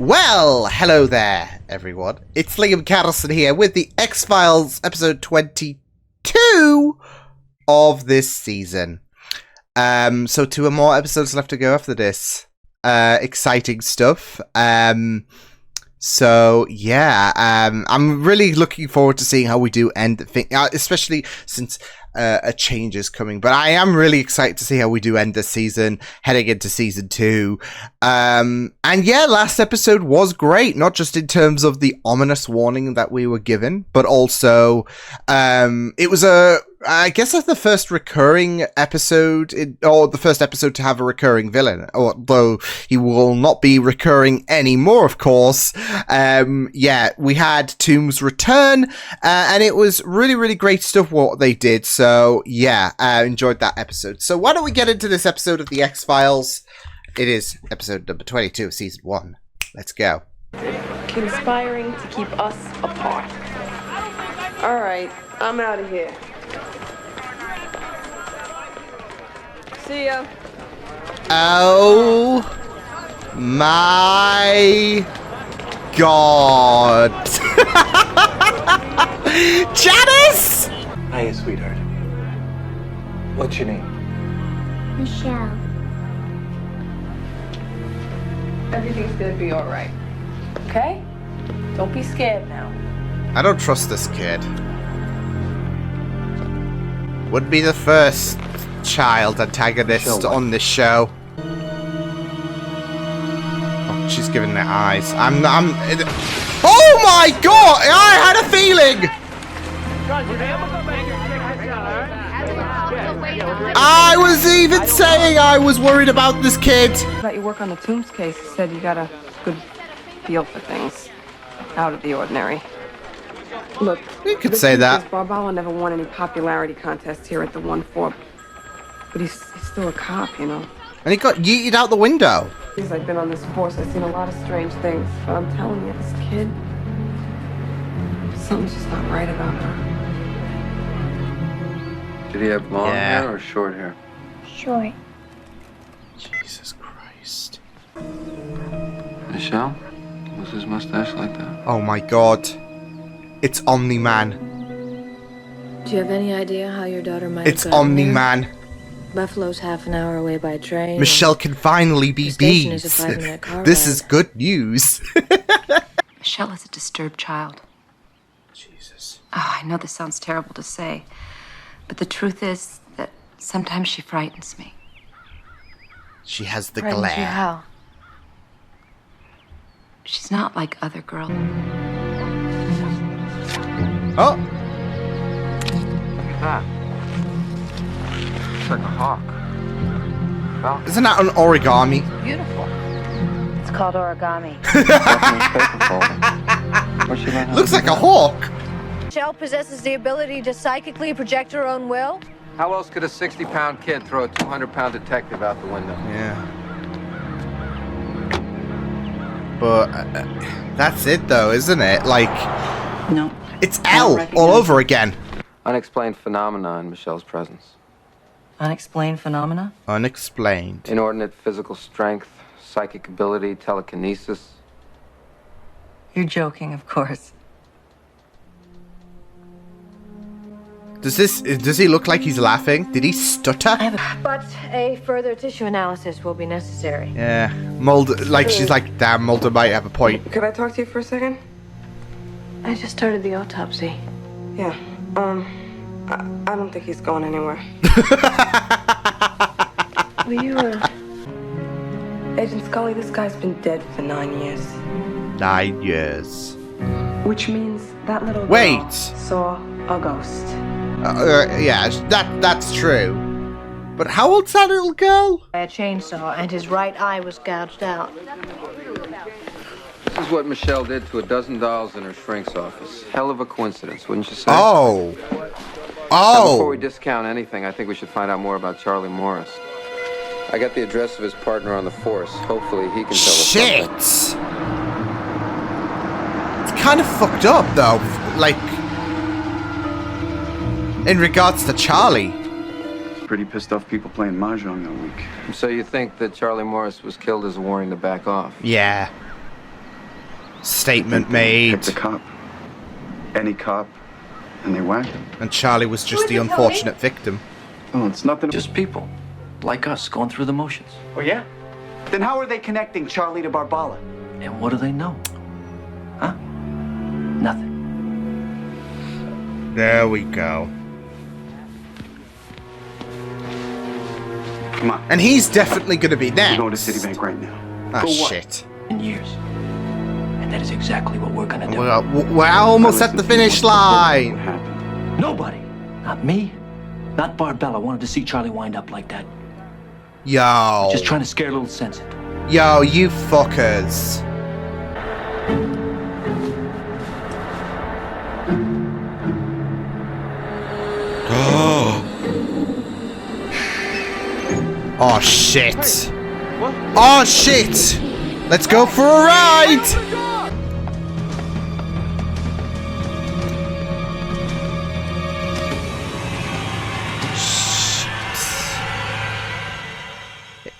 Well, hello there, everyone. It's Liam Catterson here with the X-Files episode 22 of this season. So 2 more episodes left to go after this. Exciting stuff. So yeah, I'm really looking forward to seeing how we do end the thing, especially since a change is coming. But I am really excited to see how we do end this season, heading into season 2. And yeah, last episode was great, not just in terms of the ominous warning that we were given, but also it was I guess that's the first recurring episode, or the first episode to have a recurring villain, although he will not be recurring anymore, of course. Yeah, we had Tomb's return, and it was really, really great stuff what they did. So yeah, I enjoyed that episode. So why don't we get into this episode of the X-Files? It is episode number 22 of season 1. Let's go. Conspiring to keep us apart. All right, I'm out of here. See ya. Oh my God. Janice! Hiya, sweetheart. What's your name? Michelle. Everything's gonna be all right. Okay? Don't be scared now. I don't trust this kid. Would be the first child antagonist on this show. Oh, she's giving the eyes. Oh my God! I had a feeling! I was even saying I was worried about this kid. About your work on the Tombs case, you said you got a good feel for things out of the ordinary. Look, you could say that. Barbala never won any popularity contests here at the 1-4, but he's still a cop, you know. And he got yeeted out the window. Since I've been on this force, I've seen a lot of strange things, but I'm telling you, this kid, something's just not right about her. Did he have long hair or short hair? Short. Jesus Christ. Michelle? Was his mustache like that? Oh my God. It's Omni-Man. Do you have any idea how your daughter might It's have gotten Omni-Man. there? Buffalo's half an hour away by train. Michelle can finally be The station is bees. a 5-minute car This ride. is good news. Michelle is a disturbed child. Jesus. Oh, I know this sounds terrible to say, but the truth is that sometimes she frightens me. She has the Frightens you glare. how? She's not like other girls. Oh, Look at that. It's like a hawk. Falcon. isn't that an origami? Beautiful. It's called origami. Where'd she learn how Looks to like do a that? hawk. Michelle possesses the ability to psychically project her own will. How else could a 60-pound kid throw a 200-pound detective out the window? Yeah. But that's it though, isn't it? Like, No. it's L all over again. Unexplained phenomena in Michelle's presence. Unexplained phenomena? Unexplained. Inordinate physical strength, psychic ability, telekinesis. You're joking, of course. Does he look like he's laughing? Did he stutter? But a further tissue analysis will be necessary. Yeah. Mulder, like, she's like, damn, Mulder might have a point. Could I talk to you for a second? I just started the autopsy. Yeah. I don't think he's going anywhere. Will you, Agent Scully, this guy's been dead for 9 years. 9 years. Which means that little girl Wait. saw a ghost. Yeah, that's true. But how old's that little girl? By a chainsaw, and his right eye was gouged out. This is what Michelle did to a dozen dolls in her shrink's office. Hell of a coincidence, wouldn't you say? Oh. Now, before we Oh. discount anything, I think we should find out more about Charlie Morris. I got the address of his partner on the force. Hopefully he can tell us Shit. something. It's kind of fucked up though. Like, in regards to Charlie. Pretty pissed off people playing mahjong that week. So you think that Charlie Morris was killed as a warning to back off? Yeah. Statement Picked made. a cop. Any cop. And they whacked him. And Charlie was just the unfortunate victim. Oh, it's nothing. Just people, like us, going through the motions. Oh, yeah? Then how are they connecting Charlie to Barbala? And what do they know? Huh? Nothing. There we go. Come on. And he's definitely going to be We're next. going to Citibank right now. Ah, For what? shit. In years. And that is exactly what we're gonna do. We're almost at the finish What line. happened? Nobody, not me, not Barbella, wanted to see Charlie wind up like that. Yo. Just trying to scare a little sense into him. Yo, you fuckers. Oh shit. Oh shit. Let's go for a ride.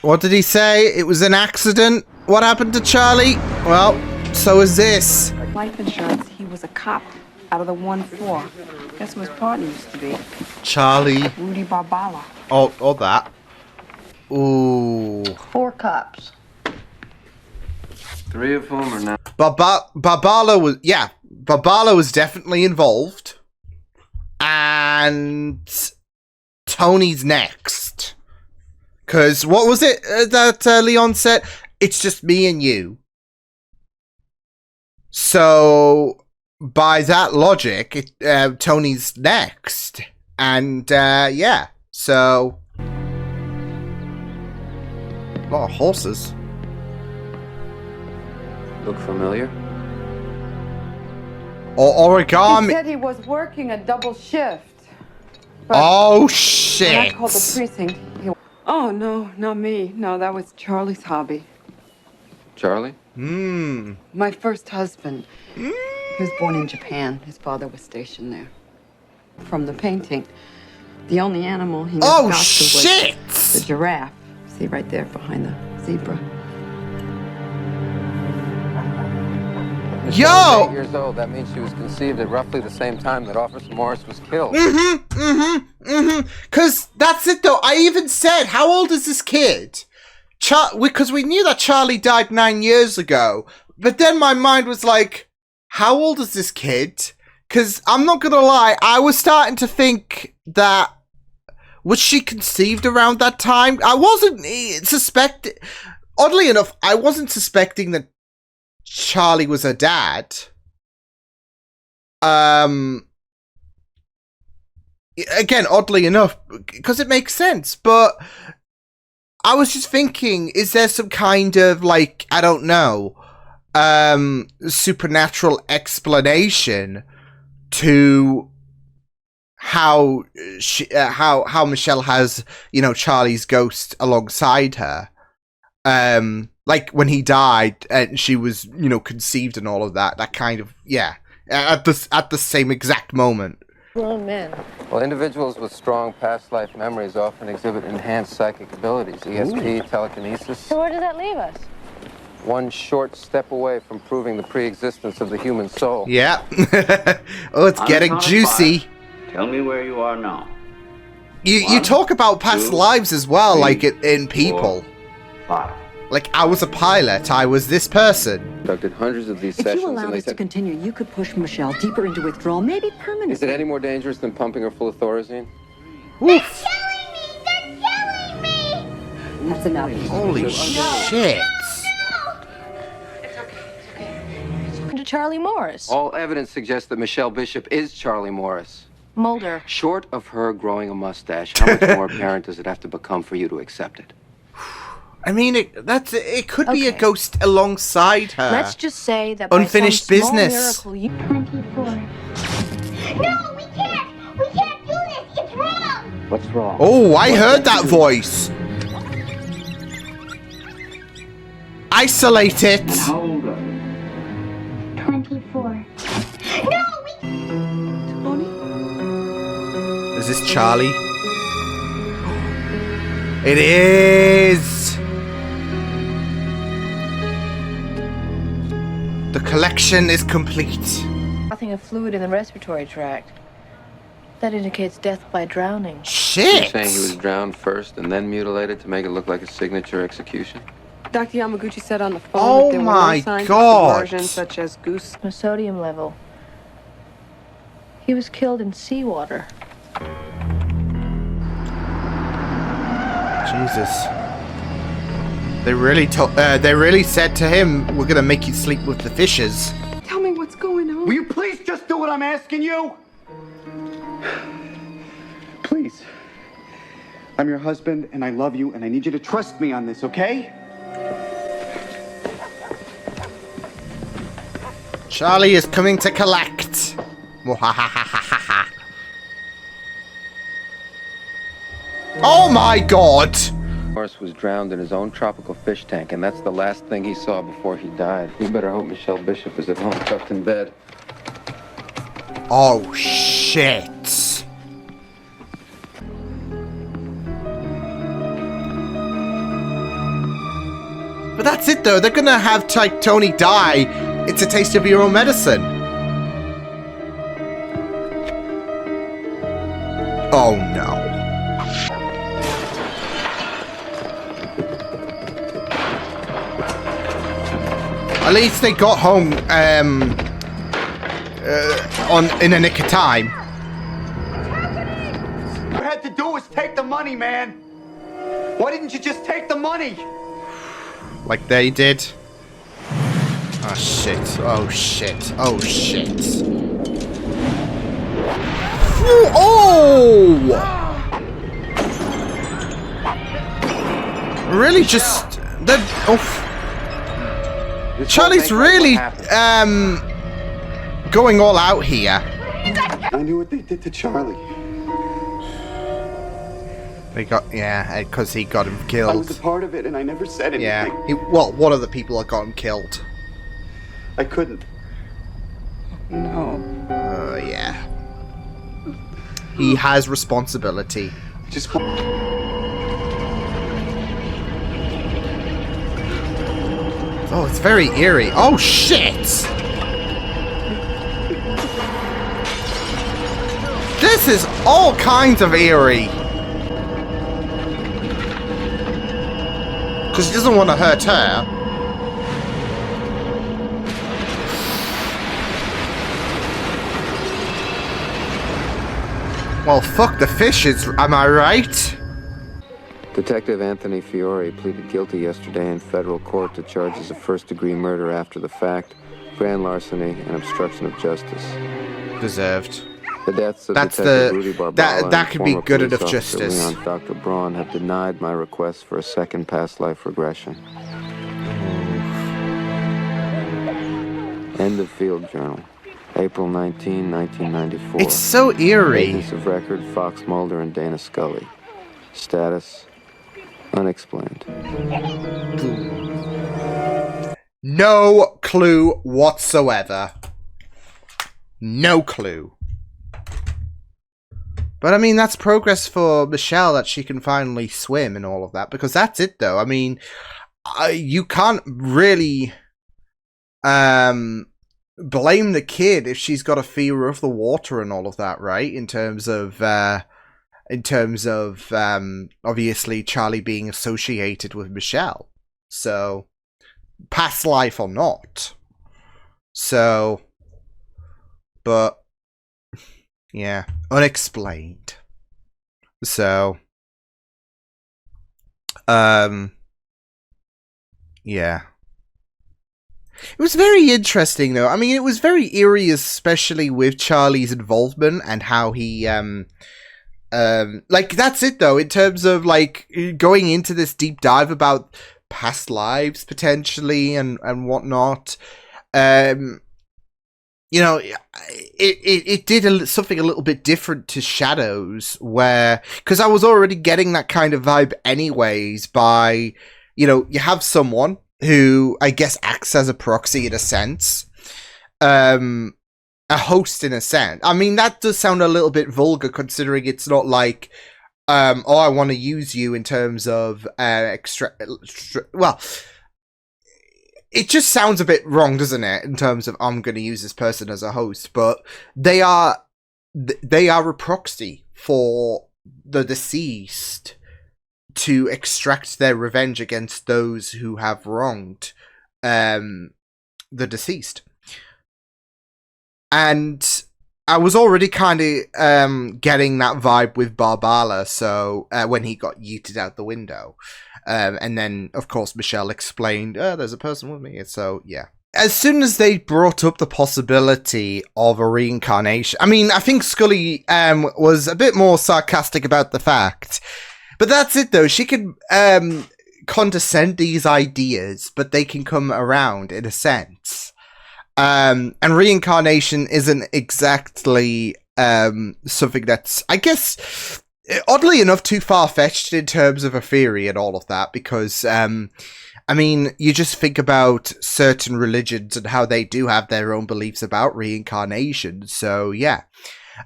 What did he say? It was an accident? What happened to Charlie? Well, so is this. Life insurance, he was a cop out of the 1-4. Guess who his partner used to be? Charlie. Rudy Barbala. Oh, that. Ooh. 4 cops. 3 of whom are now. Barbala was definitely involved. And Tony's next. Because what was it that Leon said? It's just me and you. So, by that logic, Tony's next. And, yeah. So, a lot of horses. Look familiar? Or He origami. said he was working a double shift. Oh, When I shit. called the precinct, oh, no, not me. No, that was Charlie's hobby. Charlie? My first husband. He was born in Japan. His father was stationed there. From the painting, the only animal he never Oh, got to was shit. the giraffe. See right there behind the zebra. Michelle was Yo! 8 years old. That means she was conceived at roughly the same time that Officer Morris was killed. Because that's it, though. I even said, how old is this kid? Because we knew that Charlie died 9 years ago. But then my mind was like, how old is this kid? Because I'm not going to lie, I was starting to think that, was she conceived around that time? I wasn't suspecting, oddly enough, I wasn't suspecting that Charlie was her dad. Again, oddly enough, because it makes sense, but I was just thinking, is there some kind of, like, I don't know, supernatural explanation to how how Michelle has, you know, Charlie's ghost alongside her? Like when he died and she was, you know, conceived and all of that kind of, yeah, at the same exact moment. Grown men. Well, individuals with strong past life memories often exhibit enhanced psychic abilities, ESP, telekinesis. So where does that leave us? One short step away from proving the pre-existence of the human soul. Yeah. Oh, it's getting juicy. Tell me where you are now. You talk about past 2, lives as well, 3, like in people. 5. Like, I was a pilot, I was this person. Conducted hundreds of these If sessions you allow and they this to said, continue, you could push Michelle deeper into withdrawal, maybe permanently. is it any more dangerous than pumping her full of Thorazine? Woof. That's enough. Holy shit. To Charlie Morris. All evidence suggests that Michelle Bishop is Charlie Morris. Mulder. Short of her growing a mustache, how much more apparent does it have to become for you to accept it? I mean, it could be a Okay. ghost alongside her. Let's just say that Unfinished by some small business. miracle, you... 24. No, we can't! We can't do this! It's wrong! What's wrong? Oh, I heard that voice. Isolate it. How old are you? 24. No, we Is this Charlie? It is. The collection is complete. Nothing of fluid in the respiratory tract. That indicates death by drowning. Shit! You're saying he was drowned first and then mutilated to make it look like a signature execution? Dr. Yamaguchi said on the phone Oh that there were my no signs God. of submersion, such as goose. No sodium level. He was killed in seawater. Jesus. They really said to him, we're gonna make you sleep with the fishes. Tell me what's going on. Will you please just do what I'm asking you? Please. I'm your husband, and I love you, and I need you to trust me on this, okay? Charlie is coming to collect. Oh my God! Morris was drowned in his own tropical fish tank, and that's the last thing he saw before he died. You better hope Michelle Bishop is at home, tucked in bed. Oh shit! But that's it though, they're gonna have Tony die. It's a taste of your own medicine. Oh no. At least they got home in a nick of time. All you had to do was take the money, man. Why didn't you just take the money? Like they did. Oh shit. Oh shit. Oh shit. Oh! Really just the Charlie's really going all out here. I knew what they did to Charlie. They got because he got him I killed. was a part of it, and I never said anything. Yeah. One of the people that got him killed. I couldn't. No. Yeah. He has responsibility. Just. Oh, it's very eerie. Oh, shit! This is all kinds of eerie. Because he doesn't want to hurt her. Well, fuck the fishes, am I right? Detective Anthony Fiore pleaded guilty yesterday in federal court to charges of first-degree murder after the fact, grand larceny, and obstruction of justice. Deserved. The deaths of That's Detective Rudy Barbala that could be and good former enough police officer justice. Leon Dr. Braun have denied my request for a second past life regression. End of Field Journal, April 19, 1994. It's so eerie. Agents of record, Fox Mulder and Dana Scully. Status, unexplained. No clue whatsoever. No clue. But I mean, that's progress for Michelle, that she can finally swim and all of that. Because that's it, though. I mean, you can't really blame the kid if she's got a fear of the water and all of that, right? In terms of obviously Charlie being associated with Michelle. So, past life or not. So, but yeah, unexplained. So, yeah. It was very interesting, though. I mean, it was very eerie, especially with Charlie's involvement and how he, like, that's it, though, in terms of, like, going into this deep dive about past lives, potentially, and whatnot. You know, it did something a little bit different to Shadows, where, because I was already getting that kind of vibe anyways by, you know, you have someone who I guess acts as a proxy in a sense, a host in a sense. I mean, that does sound a little bit vulgar considering it's not like, oh, I want to use you in terms of well, it just sounds a bit wrong, doesn't it? In terms of I'm going to use this person as a host, but they are a proxy for the deceased to extract their revenge against those who have wronged the deceased. And I was already kind of getting that vibe with Barbala, so when he got yeeted out the window. And then, of course, Michelle explained, there's a person with me. So, yeah. As soon as they brought up the possibility of a reincarnation, I mean, I think Scully was a bit more sarcastic about the fact. But that's it, though. She can condescend these ideas, but they can come around in a sense. And reincarnation isn't exactly something that's, I guess, oddly enough, too far-fetched in terms of a theory and all of that, because, I mean, you just think about certain religions and how they do have their own beliefs about reincarnation, so, yeah.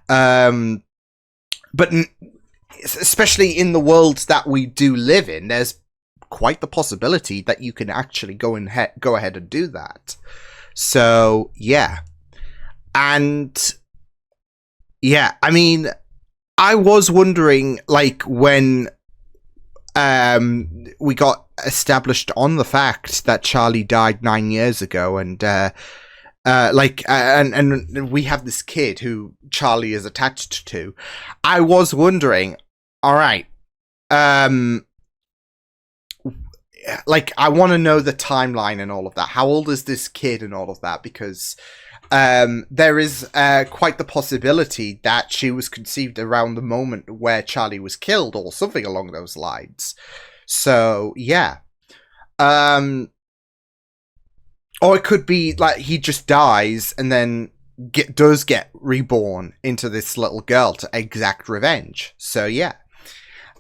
But especially in the worlds that we do live in, there's quite the possibility that you can actually go ahead and do that. So, yeah. And, yeah, I mean, I was wondering, like, when we got established on the fact that Charlie died 9 years ago, and, and we have this kid who Charlie is attached to, I was wondering, alright, like, I want to know the timeline and all of that. How old is this kid and all of that? Because there is quite the possibility that she was conceived around the moment where Charlie was killed or something along those lines. So, yeah. Or it could be like he just dies and then does get reborn into this little girl to exact revenge. So, yeah.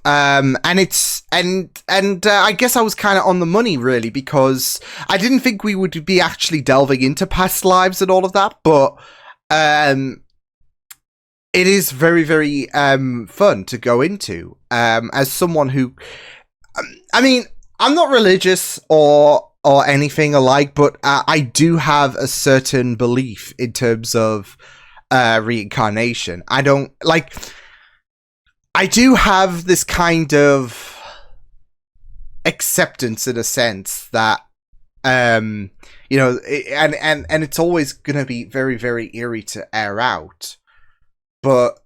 And I guess I was kind of on the money, really, because I didn't think we would be actually delving into past lives and all of that, but it is very, very fun to go into as someone who, I mean, I'm not religious or anything alike, but I do have a certain belief in terms of reincarnation. I do have this kind of acceptance in a sense that, you know, and it's always going to be very, very eerie to air out. But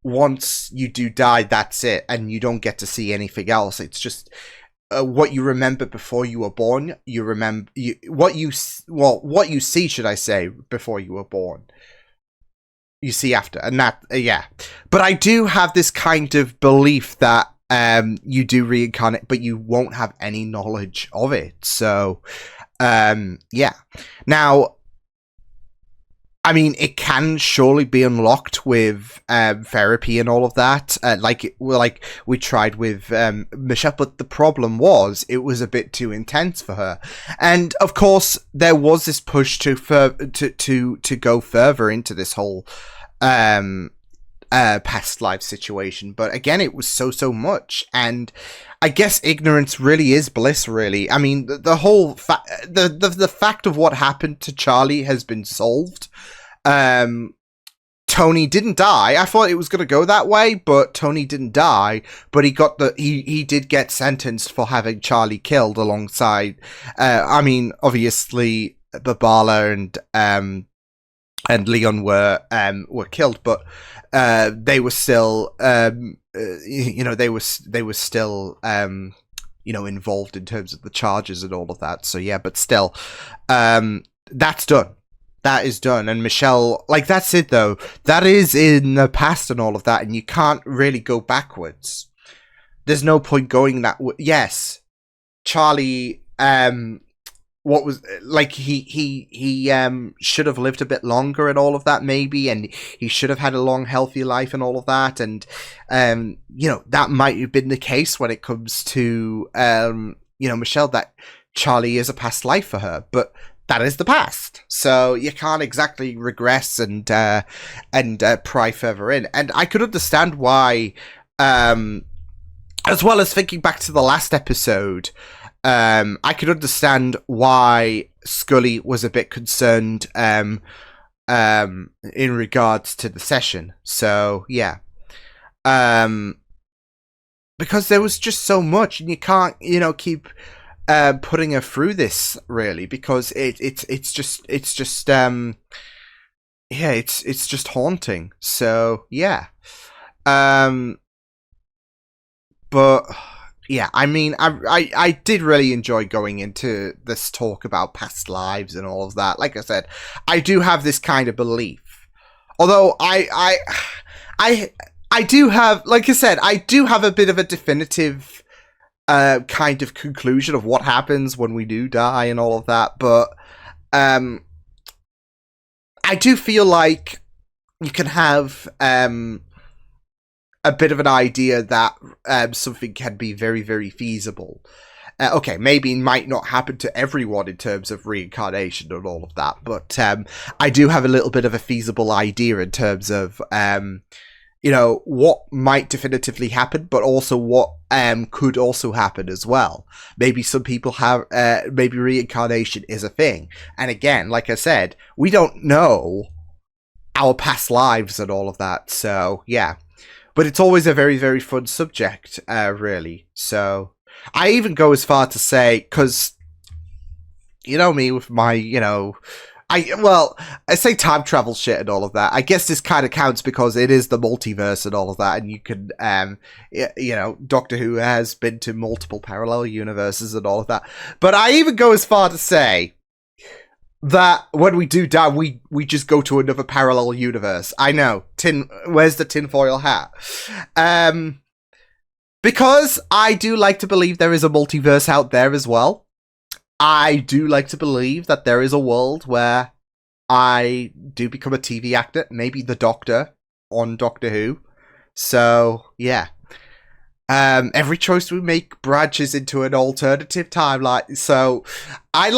once you do die, that's it. And you don't get to see anything else. It's just what you remember before you were born. You remember what you see, should I say, before you were born. You see after, and that, yeah. But I do have this kind of belief that you do reincarnate, but you won't have any knowledge of it. So, yeah. Now, I mean, it can surely be unlocked with therapy and all of that, like we tried with Michelle. But the problem was, it was a bit too intense for her, and of course, there was this push to go further into this whole past life situation. But again, it was so much, and I guess ignorance really is bliss. Really, I mean, the whole the fact of what happened to Charlie has been solved. Tony didn't die. I thought it was going to go that way, but Tony didn't die. But he did get sentenced for having Charlie killed alongside. I mean, obviously, Babala and Leon were killed, but they were still, you know, they were still, you know, involved in terms of the charges and all of that. So yeah, but still, that's done. That is done. And Michelle, like, that's it though. That is in the past and all of that, and you can't really go backwards. There's no point going that way. Yes, Charlie, what was, like, he should have lived a bit longer and all of that, maybe, and he should have had a long, healthy life and all of that, and you know, that might have been the case when it comes to you know, Michelle, that Charlie is a past life for her, but that is the past, so you can't exactly regress and pry further in. And I could understand why, as well as thinking back to the last episode, I could understand why Scully was a bit concerned in regards to the session. So yeah, because there was just so much, and you can't, keep putting her through this really, because it's just haunting. So yeah, but. Yeah, I mean, I did really enjoy going into this talk about past lives and all of that. Like I said, I do have this kind of belief. Although I do have, like I said, I do have a bit of a definitive kind of conclusion of what happens when we do die and all of that. But I do feel like you can have a bit of an idea that something can be very, very feasible. Okay, maybe it might not happen to everyone in terms of reincarnation and all of that, but I do have a little bit of a feasible idea in terms of, what might definitively happen, but also what could also happen as well. Maybe some people have, maybe reincarnation is a thing. And again, like I said, we don't know our past lives and all of that, so yeah. But it's always a very, very fun subject, really. So I even go as far to say, because me with my, I say time travel shit and all of that. I guess this kind of counts because it is the multiverse and all of that, and you can, Doctor Who has been to multiple parallel universes and all of that. But I even go as far to say that when we do die, we just go to another parallel universe. I know. Where's the tinfoil hat? Because I do like to believe there is a multiverse out there as well. I do like to believe that there is a world where I do become a TV actor, maybe the Doctor on Doctor Who. So, yeah. Every choice we make branches into an alternative timeline. So, I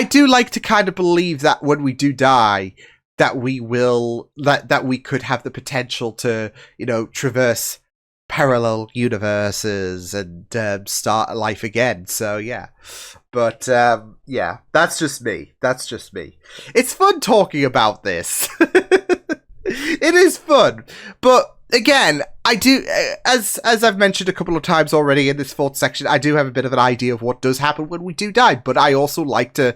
do like to kind of believe that when we do die, that we will, that we could have the potential to, traverse parallel universes and start a life again. So, yeah. But, yeah, that's just me. It's fun talking about this. It is fun. But, again, I do, as I've mentioned a couple of times already in this fourth section, I do have a bit of an idea of what does happen when we do die, but I also like to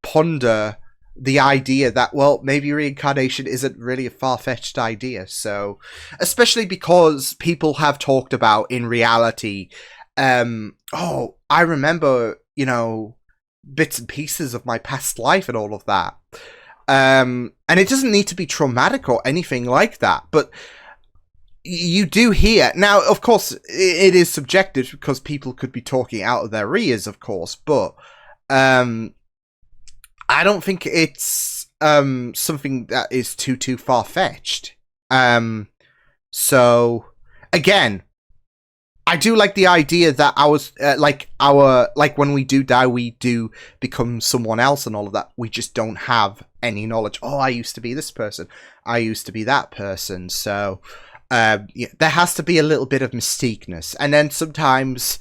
ponder the idea that, well, maybe reincarnation isn't really a far-fetched idea. So, especially because people have talked about, in reality, I remember, bits and pieces of my past life and all of that. And it doesn't need to be traumatic or anything like that, but you do hear. Now, of course, it is subjective because people could be talking out of their ears, of course, but I don't think it's something that is too far-fetched. So, again, I do like the idea that when we do die, we do become someone else and all of that. We just don't have any knowledge. Oh, I used to be this person. I used to be that person. So, there has to be a little bit of mystiqueness, and then sometimes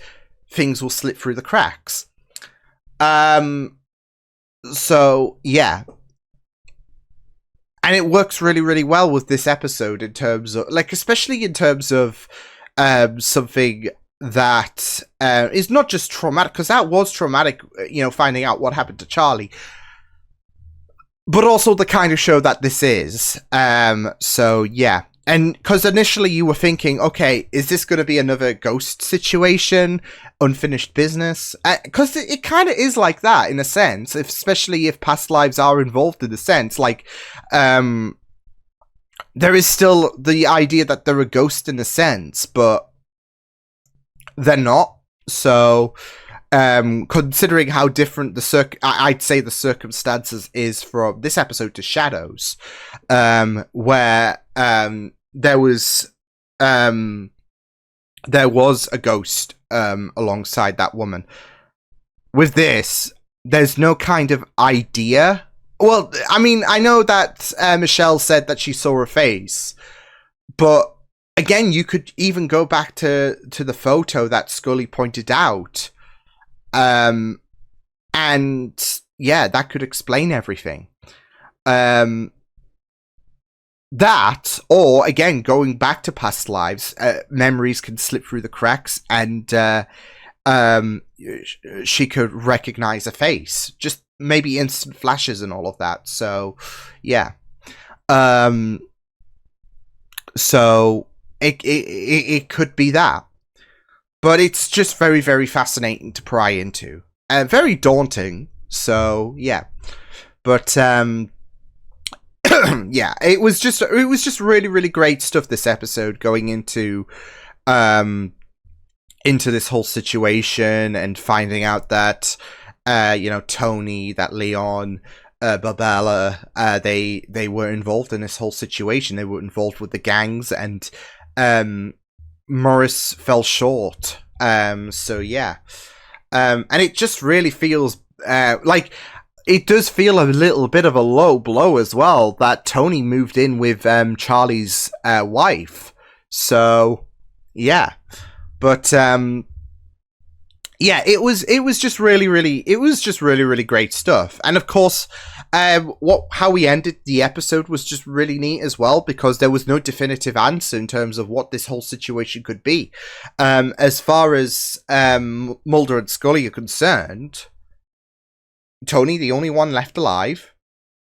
things will slip through the cracks. So yeah, and it works really, really well with this episode in terms of, especially in terms of something that is not just traumatic, because that was traumatic, finding out what happened to Charlie, but also the kind of show that this is. So yeah. And because initially you were thinking, okay, is this going to be another ghost situation, unfinished business? Because it kind of is like that in a sense, especially if past lives are involved in a sense. There is still the idea that they're a ghost in a sense, but they're not. So, considering how different I'd say the circumstances is from this episode to Shadows, where there was a ghost alongside that woman. With this, there's no kind of idea. Well, I mean, I know that Michelle said that she saw her face, but again, you could even go back to the photo that Scully pointed out, And yeah, that could explain everything. That, or again, going back to past lives, memories can slip through the cracks, and she could recognize a face, just maybe instant flashes and all of that. So yeah, so it could be that, but it's just very, very fascinating to pry into, very daunting. So yeah, but yeah, it was just really, really great stuff this episode, going into this whole situation and finding out that Tony, that Leon, Barbella, they were involved in this whole situation. They were involved with the gangs, and Morris fell short. So yeah, and it just really feels like it does feel a little bit of a low blow as well that Tony moved in with Charlie's wife. So yeah, but yeah, it was just really, really great stuff. And of course, how we ended the episode was just really neat as well, because there was no definitive answer in terms of what this whole situation could be. As far as Mulder and Scully are concerned, Tony, the only one left alive,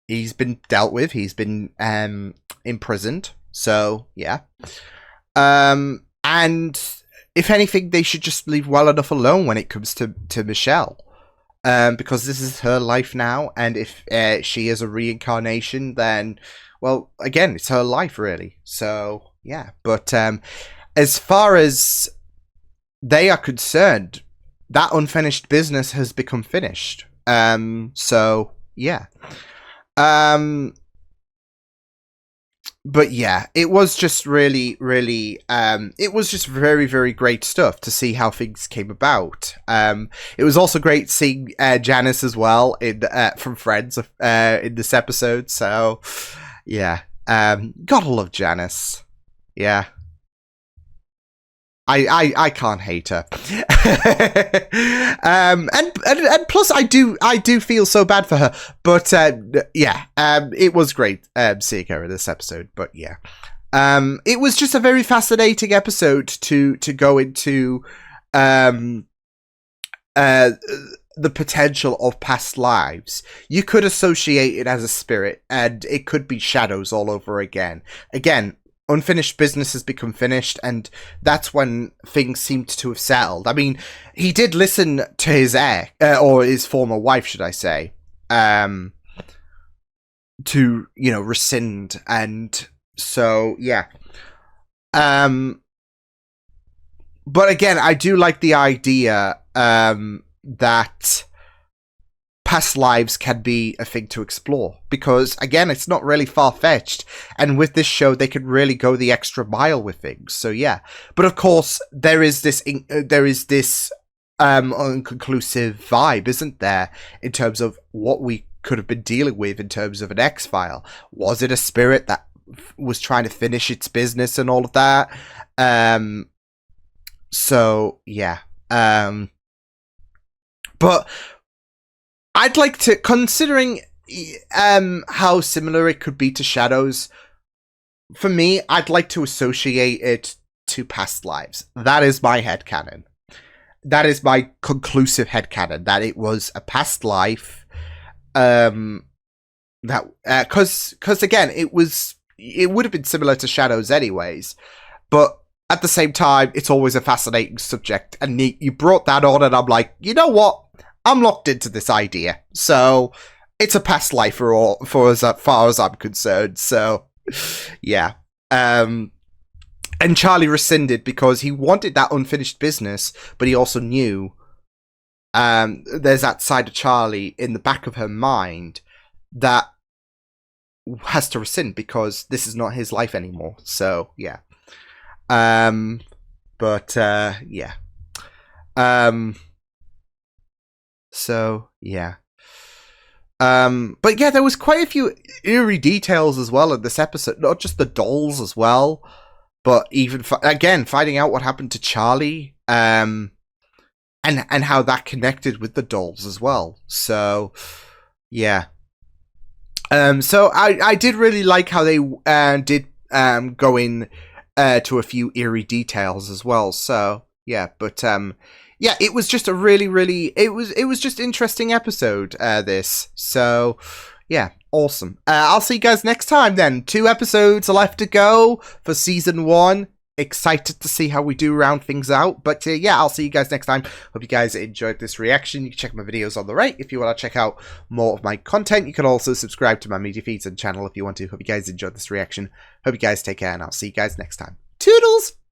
he's been dealt with. He's been imprisoned. So yeah, and if anything, they should just leave well enough alone when it comes to Michelle, because this is her life now, and if she is a reincarnation, then, well, again, it's her life, really. So yeah, but as far as they are concerned, that unfinished business has become finished. So yeah, but yeah, it was just really, it was just very, very great stuff to see how things came about. It was also great seeing Janice as well in from Friends in this episode. So yeah, gotta love Janice. Yeah. I can't hate her. And plus I do feel so bad for her, but yeah, it was great seeing her in this episode. But yeah, it was just a very fascinating episode to go into the potential of past lives. You could associate it as a spirit, and it could be shadows all over again. Unfinished business has become finished, and that's when things seemed to have settled. I mean, he did listen to his or his former wife, should I say, to, rescind, and so, yeah. But again, I do like the idea, that past lives can be a thing to explore, because again, it's not really far-fetched, and with this show they could really go the extra mile with things. So yeah, but of course there is this unconclusive vibe, isn't there, in terms of what we could have been dealing with in terms of an X-File. Was it a spirit that was trying to finish its business and all of that? So yeah, but I'd like to, considering how similar it could be to Shadows, for me, I'd like to associate it to past lives. That is my headcanon. That is my conclusive headcanon, that it was a past life. That because again, it would have been similar to Shadows anyways, but at the same time, it's always a fascinating subject, and you brought that on, and I'm like, you know what? I'm locked into this idea, so it's a past life for as far as I'm concerned. So, yeah. And Charlie rescinded because he wanted that unfinished business, but he also knew there's that side of Charlie in the back of her mind that has to rescind because this is not his life anymore. So, yeah. But yeah. So yeah, but yeah, there was quite a few eerie details as well in this episode. Not just the dolls as well, but even again finding out what happened to Charlie, and and how that connected with the dolls as well. So yeah. So I did really like how they did go in to a few eerie details as well. So yeah, but yeah, it was just a really it was just interesting episode, this. So yeah, awesome. I'll see you guys next time then. 2 episodes left to go for season 1. Excited to see how we do round things out. But yeah, I'll see you guys next time. Hope you guys enjoyed this reaction. You can check my videos on the right if you want to check out more of my content. You can also subscribe to my media feeds and channel if you want to. Hope you guys enjoyed this reaction. Hope you guys take care, and I'll see you guys next time. Toodles!